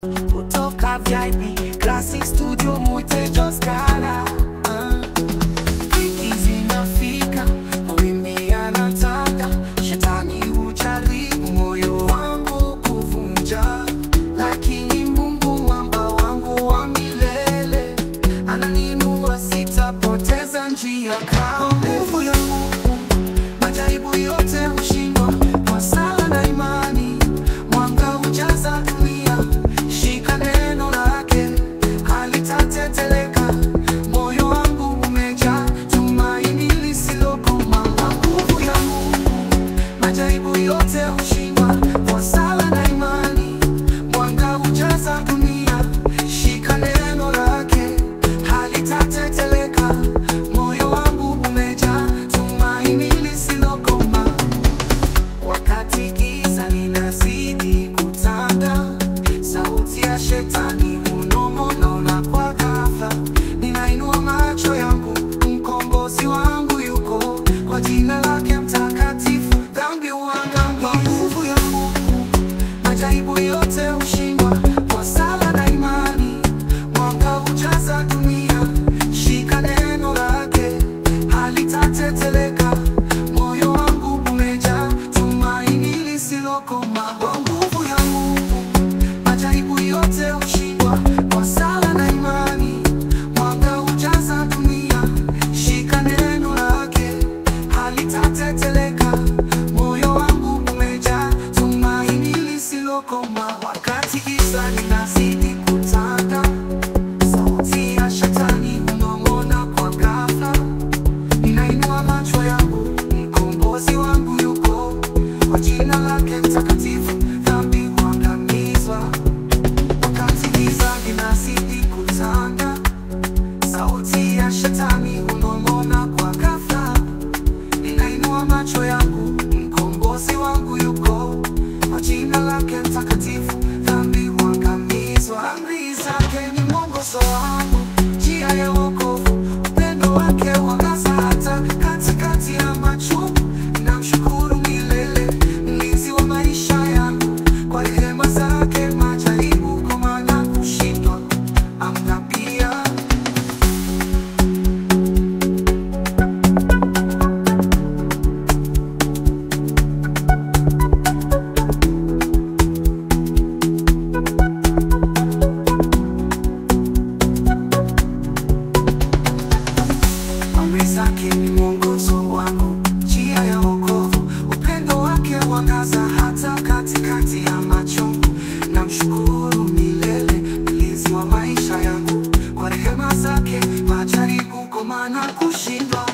Kutoka VIP Classic Studio Muteja Scala. Wiki zinafika, mawimbi yanataka, shetani hujaribu moyo wangu kuvunja, lakini Mungu mwamba wangu wa milele ananinua, sitapoteza njia kwa nguvu ya Mungu. Majaribu yote hushindwa kwa sala na imani, mwanga hujaza dunia. Shika neno lake halitateteleka, moyo wangu umejaa tumaini lisilokoma. Nguvu ya Mungu, majaribu yote hushindwa kwa sala na imani, mwanga hujaza dunia. Shika neno lake halitateteleka, moyo wangu umejaa tumaini lisilokoma. Wakati giza linazidi kutanda, sauti ya shetani hunong'ona kwa ghafla. Ninainua macho yangu, mkombozi wangu yuko, kwa jina lake mtakatifu dhambi huangamizwa. Nguvu ya Mungu, majaribu yote hushindwa kwa sala na imani, mwanga hujaza dunia. Shika neno lake halitateteleka, moyo wangu umejaa tumaini lisilokoma. Nguvu ya Mungu, majaribu yote hushindwa kwa sala na imani, mwanga hujaza dunia. Shika neno lake halitateteleka, moyo wangu umejaa tumaini lisilokoma. Wakati giza linazidi kutanda, sauti ya shetani hunong'ona kwa ghafla. Ninainua macho yangu, mkombozi wangu yuko, kwa jina lake mtakatifu dhambi huangamizwa. Wakati giza linazidi kutanda, sauti ya shetani hunong'ona kwa ghafla. Ninainua macho yangu, mkombozi wangu yuko, kwa jina lake mtakatifu dhambi huangamizwa. Amri zake ni mwongozo wangu, njia ya wokovu, upendo wake huangaza hata katikati ya machungu. Namshukuru milele, mlinzi wa maisha yangu, kwa rehema zake majaribu koma na kushindwa amna pia. Amri zake ni mwongozo wangu, njia ya wokovu, upendo wake huangaza hata katikati ya machungu. Namshukuru milele, mlinzi wa maisha yangu, kwa rehema zake majaribu koma na kushindwa.